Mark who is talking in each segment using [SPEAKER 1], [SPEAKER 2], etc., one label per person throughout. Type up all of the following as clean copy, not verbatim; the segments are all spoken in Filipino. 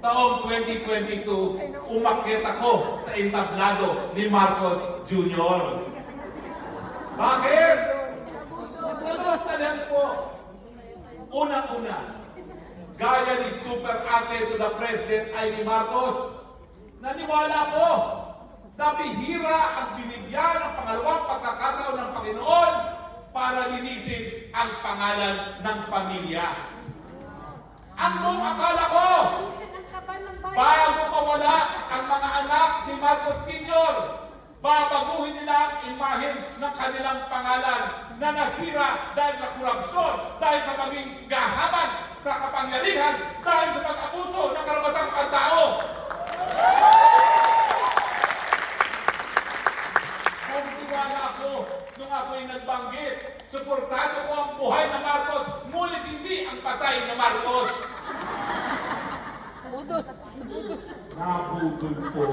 [SPEAKER 1] taong 2022, umakyat ako sa entablado ni Marcos Jr. Bakit? Talagang po, una-una, gaya ni Super Ate to the President ay ni Marcos, naniwala ko na bihira ang binigyan ng pangalawang pagkakataon ng Panginoon para linisin ang pangalan ng pamilya. Ang buong akala ko, bago mawala ang mga anak ni Marcos Sr., babaguhin nila ang imahen ng kanilang pangalan na nasira dahil sa korupsyon, dahil sa maging gahaman sa kapangyarihan, dahil sa pag-abuso ng karapatang pagtao. Kung tiwala ako nung ako'y nagbanggit, suportado ko ang buhay na Marcos, ngunit hindi ang patay na Marcos. Nabudol po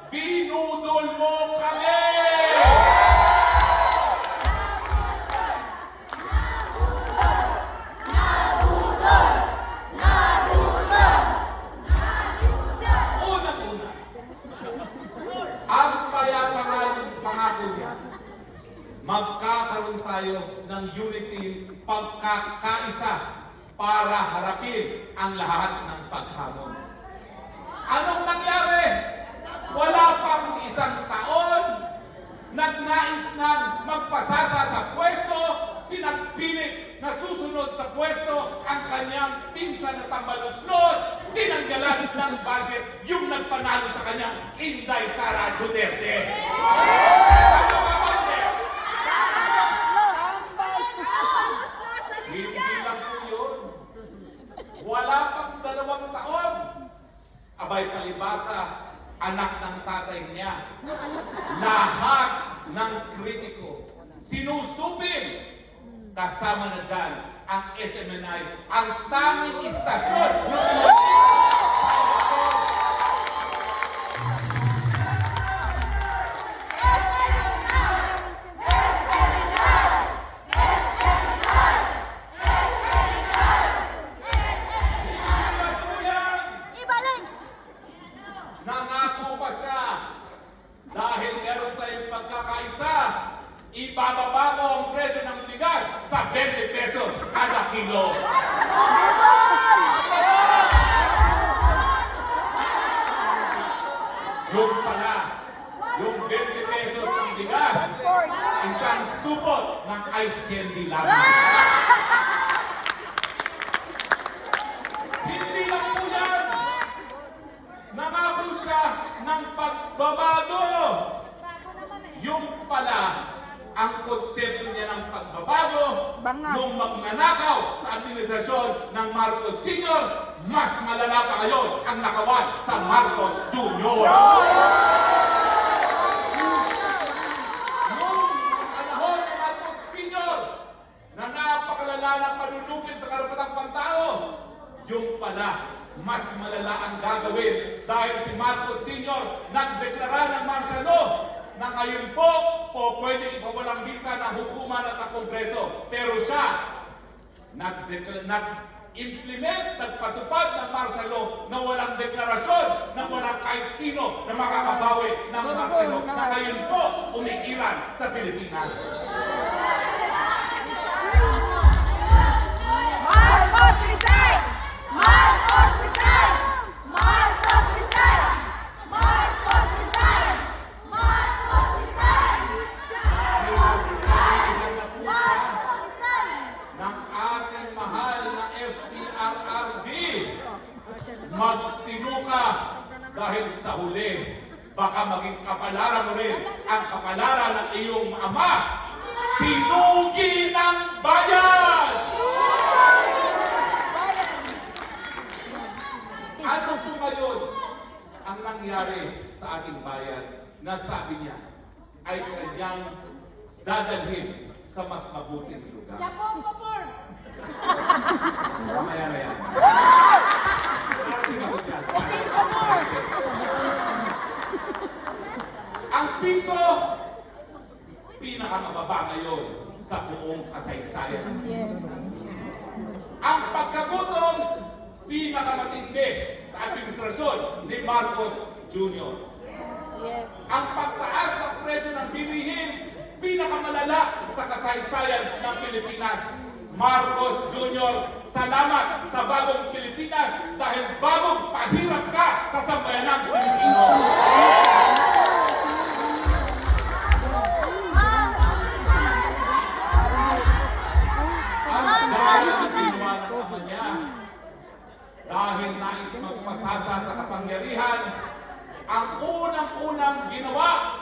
[SPEAKER 1] binudol mo kami! Unang-una, ang payapangan pangako niya, magkakaroon tayo ng unity, pagkakaisa para harapin ang lahat ng paghamon. Anong nangyari? Wala pang isang taon, nagnais ng magpasasa sa pwesto, pinagpilit na susunod sa pwesto ang kanyang pinsan na tambaluslos, tinanggalan ng budget yung nagpanalo sa kanyang Inday Sara Duterte. Hindi lang po yun. Wala pang 2 taon. Abay palibasa, anak ng tatay niya. Lahat ng kritiko sinusupil. Kasama na dyan ang SMNI, ang tanging istasyon nangako pa siya dahil meron tayong pagkakaisa, ibababa ko ang presyo ng bigas sa 20 pesos kada kilo. Yung pala, yung 20 pesos ng bigas, isang supot ng ice candy lamang. Hindi lang po yan. Nangako siya ng pagbabago. Yung pala, ang konsepto niya ng pagbabago, nung magnanakaw sa administrasyon ng Marcos Sr., mas malala pa ngayon ang nakawan sa Marcos Jr. Nung panahon ng Marcos Sr., na napakalala ng panunupin sa karapatang pantao, yung pala, mas malala ang gagawin dahil si Marcos Sr. nagdeklara ng martial law na ngayon po pwede ipawalang bisa ng hukuman at ng Kongreso. Pero siya, nag-implement, nagpatupad ng martial law na walang deklarasyon, na walang kahit sino na makakabawi ng martial law na ngayon po umiiral sa Pilipinas.
[SPEAKER 2] Marcos resign! Marcos resign! Marcos resign! Marcos resign! Marcos resign! Marcos resign!
[SPEAKER 1] Ng ating mahal na FDRRD, magtino ka dahil sa huli, baka maging kapalaran mo rin ang kapalaran ng iyong ama, sinugi ng bayan! Ano po ngayon ang nangyari sa ating bayan na sabi niya ay kanyang dadalhin sa mas mabuting lugar?
[SPEAKER 2] Siya po,
[SPEAKER 1] Mamaya na yan. pagkagutom, pinakamatindi sa administrasyon ni Marcos Jr.
[SPEAKER 2] Yes.
[SPEAKER 1] Ang pagtaas ng presyo ng bilihin, pinakamalala sa kasaysayan ng Pilipinas. Marcos Jr., salamat sa bagong Pilipinas dahil bagong pahirap ka sa sambayanang Pilipino. Ang dahil ang ginawa ng ama niya, dahil nais magpasasa sa kapangyarihan, ang unang-unang ginawa,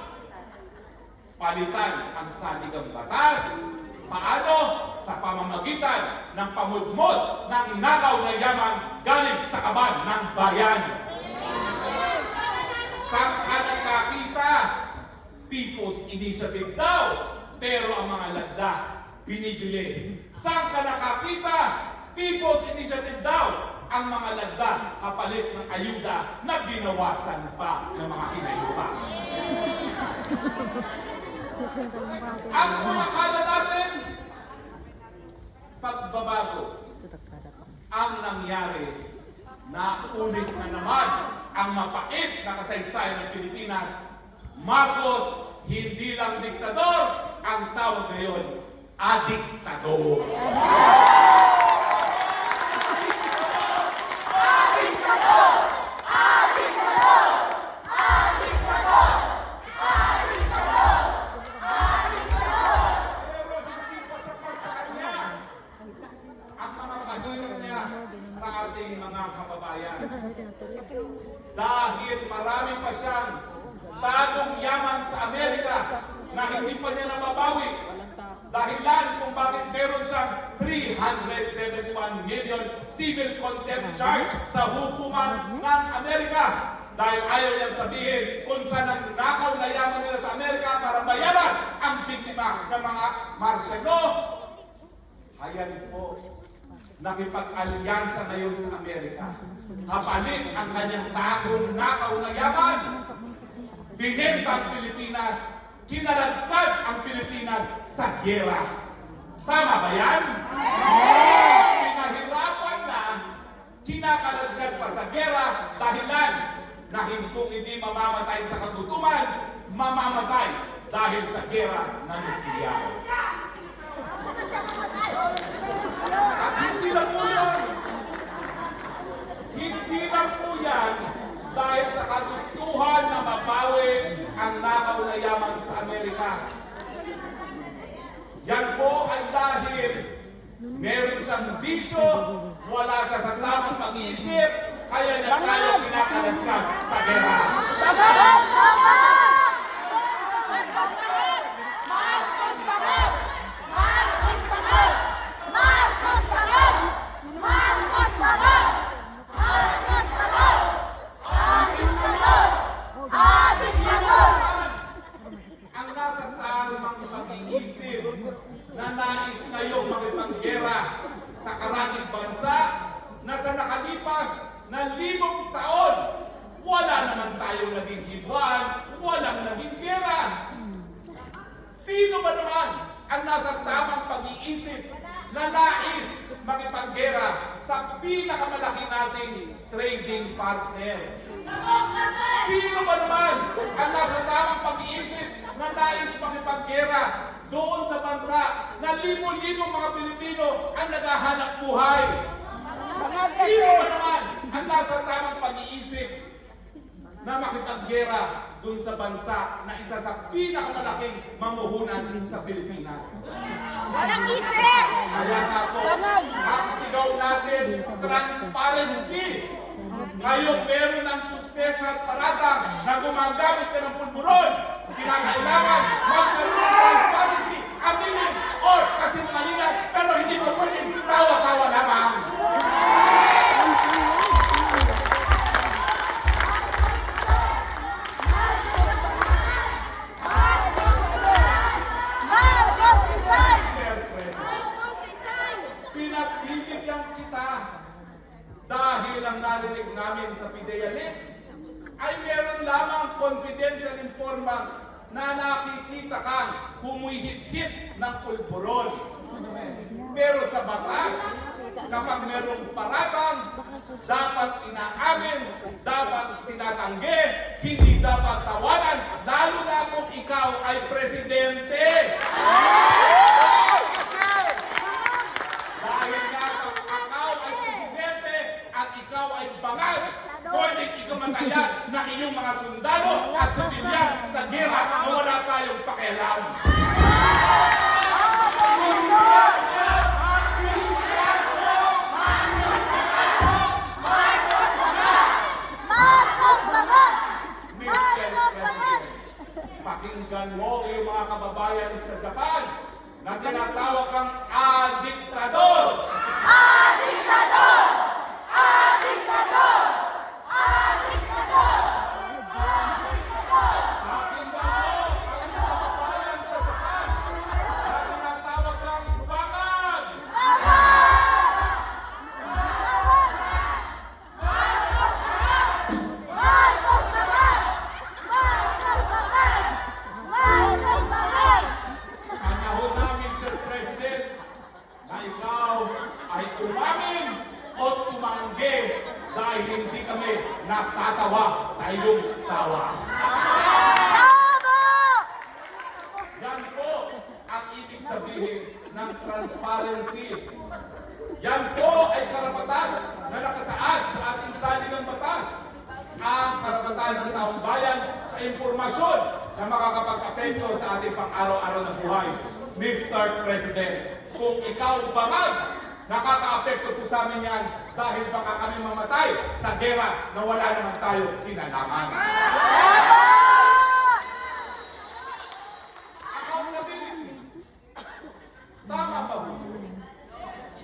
[SPEAKER 1] palitan ang saligang batas. Paano? Sa pamamagitan ng pamudmod ng nakaw na yaman galing sa kaban ng bayan. Saan ka nakakita? People's Initiative daw, pero ang mga lagda binibili. Saan ka nakakita? People's Initiative daw, ang mga lagda kapalit ng ayuda na binawasan pa ng mga hinayupa. Ang mga kala natin, pagbabago ang nangyari na ulit na naman ang mapait na kasaysayan ng Pilipinas. Marcos, hindi lang diktador, ang tawag ngayon, adiktador. Pero hindi pa sapat sa kanya ang mga kahirap niya sa ating mga kababayan. Dahil marami pa siyang tagong yaman sa Amerika na hindi pa niya nababawi. Dahilan kung bakit meron siyang 371 million civil contempt charge sa hukuman ng Amerika. Dahil ayaw niyang sabihin kung saan ang nakaw na yaman nila sa Amerika para bayaran ang biktima ng mga Marciano. Ayan po, nakipag-alyansa ngayon sa Amerika. Kapalit ang kanyang tagong nakaw na yaman. Binenta ang Pilipinas, kinalagkad ang Pilipinas sa giyera. Tama ba yan? Pinahirapan na, kinakalagkad pa sa giyera, dahilan dahil kung hindi mamamatay sa kagutuman, mamamatay dahil sa giyera ng nuklear. At hindi lang po yan. Hindi lang po yan dahil sa kagustuhan na mabawi ang nakaw na yaman sa Amerika. Yan po ay dahil meron siyang bisyo, wala siya sa tamang pag-iisip, kaya niya tayo kinakalagkad sa gera. Ang nasa tamang pag-iisip na nais ngayong makipaggera sa karating bansa na sa nakalipas na 5 taon, wala naman tayong naging hidwaan, walang naging gera. Sino ba naman ang nasa tamang pag-iisip na nais makipaggera sa pinakamalaki nating trading partner? Sino ba naman ang nasa tamang pag-iisip na nais makipaggera doon sa bansa na libo-libong mga Pilipino ang naghahanap buhay? Sino ba naman ang nasa tamang pag-iisip na makipaggera doon sa bansa na isa sa pinakamalaking mamuhunan sa Pilipinas?
[SPEAKER 2] Walang isip!
[SPEAKER 1] Kaya nga po, ang sigaw natin, transparency. Ngayon meron ng suspecha at paratang na gumagamit ka ng pulburon. Kinakailangan magkaroon ng transparency, aminin, or kasinungalingan, pero hindi mo pwedeng tawa-tawa lamang. Pinagbibigyan kita dahil ang narinig namin sa PIDEA Leaks ay meron lamang confidential informant na nakikita kang humihit-hit ng pulburon. Pero sa batas, kapag merong paratang, dapat inaamin, dapat tinatanggi, hindi dapat tawanan, lalo na kung ikaw ay presidente. Dahil nga kung ikaw ay presidente at ikaw ay bangag, pwedeng ikamatayan na iyong mga sundalo at sibilyan sa gera na wala tayong pakialam. Pakinggan mo yung mga kababayan sa Japan na tinatawag kang adiktador.
[SPEAKER 3] Adiktador! Adiktador! Adiktador! Adiktador!
[SPEAKER 1] Pakinggan mo ang mga kababayan sa Japan na tinatawag kang bangag.
[SPEAKER 3] Marcos naman! Marcos naman! Marcos naman!
[SPEAKER 1] Panahon na, Mr. President, na ikaw ay umamin o tumanggi dahil hindi kami natatawa sa iyong tawa.
[SPEAKER 3] Tama!
[SPEAKER 1] Yan po ang ibig sabihin ng transparency. Yan po ay karapatan na nakasaad sa ating saligang batas. Ang karapatan ng taong bayan sa impormasyon na makakapag-apekto sa ating pang-araw-araw na buhay. Mr. President, kung ikaw bangag, nakaka-apekto po sa amin yan dahil baka kami mamatay sa gera na wala naman tayo kinalaman. Accountability. Tama ba po?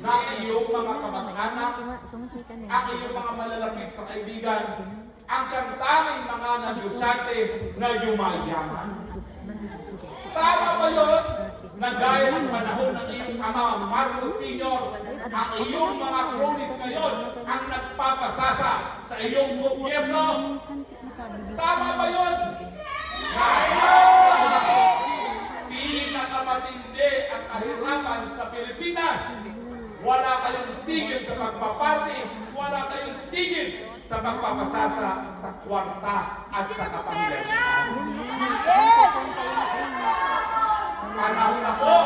[SPEAKER 1] Na iyong mga kamag-anak, ang iyong mga malalapit sa kaibigan, ang siyang tanging mga negosyante na yumayaman. Tama ba yun? Na gaya ng panahon ng iyong ama Marcos Sr., ang iyong mga cronies ngayon ang nagpapasasa sa iyong gobyerno. Tama ba yun? Di nakamatindi ang kahirapan sa Pilipinas. Wala kayong tigil sa pagpaparty, wala kayong tigil sa pagpapasasa sa kwarta at sa kapangyarihan. Panahon na po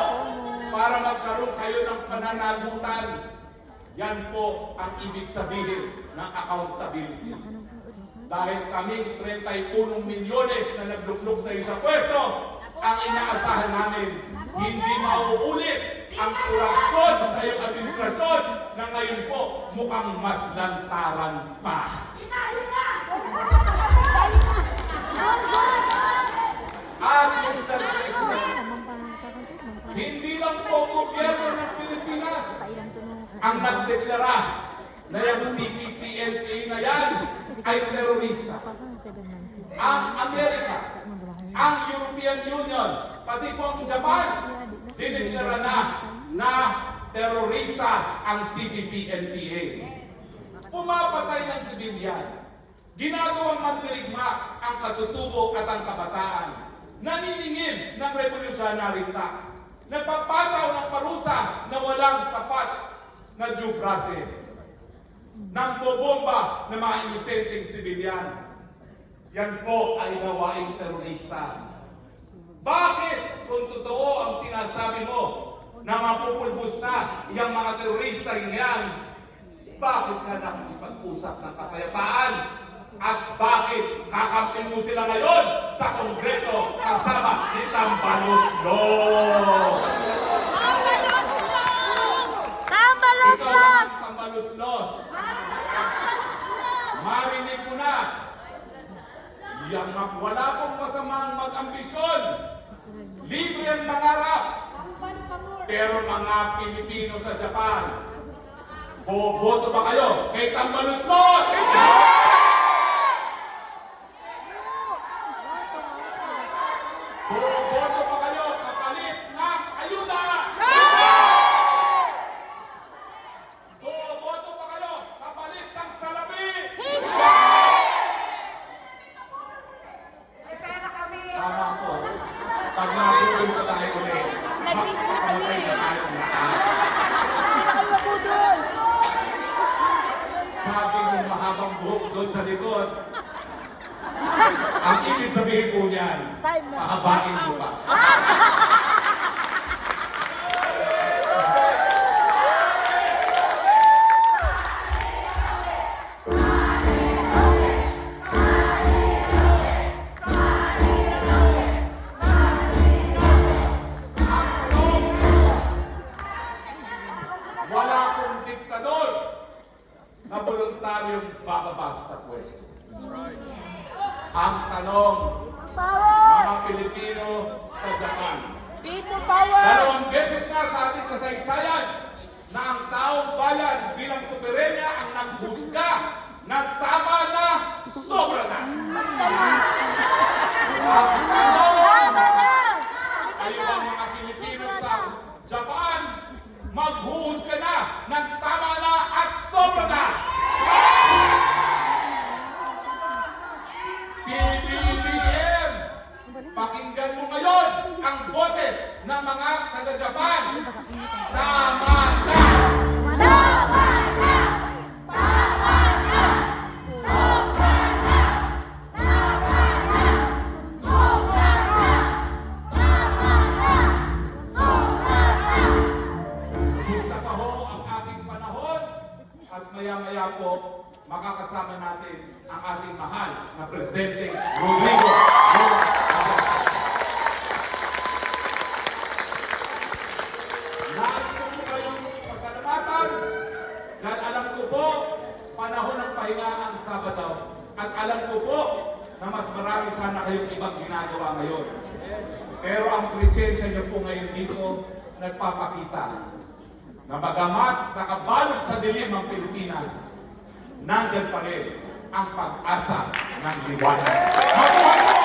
[SPEAKER 1] para magkaroon kayo ng pananagutan. Yan po ang ibig sabihin ng accountability. Dahil kaming 31 milyones na nagluklok sa iyo sa pwesto, ang inaasahan namin, hindi mauulit ang korupsyon sa iyong administrasyon na ngayon po mukhang mas lantaran pa. At Mr. President, hindi lang po gobyerno ng Pilipinas ang nagdeklara na yung CPP-NPA na yan ay terorista. Ang Amerika, ang European Union, pati po ang Japan, dineklara na terorista ang CPP-NPA. Pumapatay ng sibilyan. Ginagawang mandirigma ang katutubo at ang kabataan. Naniningil ng revolutionary tax. Nagpapataw ng parusa na walang sapat na due process. Nambobomba ng mga inosenteng sibilyan. Yan po ay gawaing terorista. Bakit kung totoo ang sinasabi mo na mapupulbos na yung mga terorista yan, bakit ka nakikipag-usap ng kapayapaan? At bakit kakampin mo sila ngayon sa Kongreso kasama ni Tambaluslos?
[SPEAKER 3] Tambaluslos!
[SPEAKER 1] Tambaluslos! Marinig mo na! Yang wala pong masamang mag-ambisyon. Libre ang mangarap. Pero mga Pilipino sa Japan, boboto ba kayo kay Tambaluslos? Boboto ba kayo sa palit ng ayuda? Boboto ba kayo sa palit ng salapi? Tama po. Pag natuloy sa tayo ulit,
[SPEAKER 2] Nag-miss na kami.
[SPEAKER 1] makakamatay na tayo ng lahat.
[SPEAKER 2] Hindi na kayo mabudol.
[SPEAKER 1] Sabi ng mahabang buhok doon sa likod. Ang ibig sabihin po niyan, pahabain mo pa. Wala akong diktador na voluntaryong bababa sa pwesto. Ang tanong, mga Pilipino sa Japan.
[SPEAKER 3] Pito power!
[SPEAKER 1] Dalawang beses na sa ating kasaysayan na ang taong bayan bilang soberenya ang naghusga na tama na, sobra na. Ang tanong,
[SPEAKER 3] Tama na!
[SPEAKER 1] kayo ang mga Pilipino sa Japan, maghuhusga na ng tama na at sobra na. PBBM, pakinggan mo ngayon ang boses ng mga taga-Japan. Tama na!
[SPEAKER 3] Tama na! Tama na! Sobra na! Tama na! Sobra na! Tama na! Sobra na!
[SPEAKER 1] Gusto pa ho ang ating panahon at maya-maya po makakasama natin ang ating mahal na Presidente Rodrigo Roa Duterte. Nais ko po kayong pasalamatan dahil alam ko po panahon ng pahinga ang Sabado at alam ko po na mas marami sana kayong ibang ginagawa ngayon. Pero ang presensya niyo po ngayon dito nagpapakita na bagamat nakabalot sa dilim ang Pilipinas, nandyan pa rin ang pag-asa ng liwanag.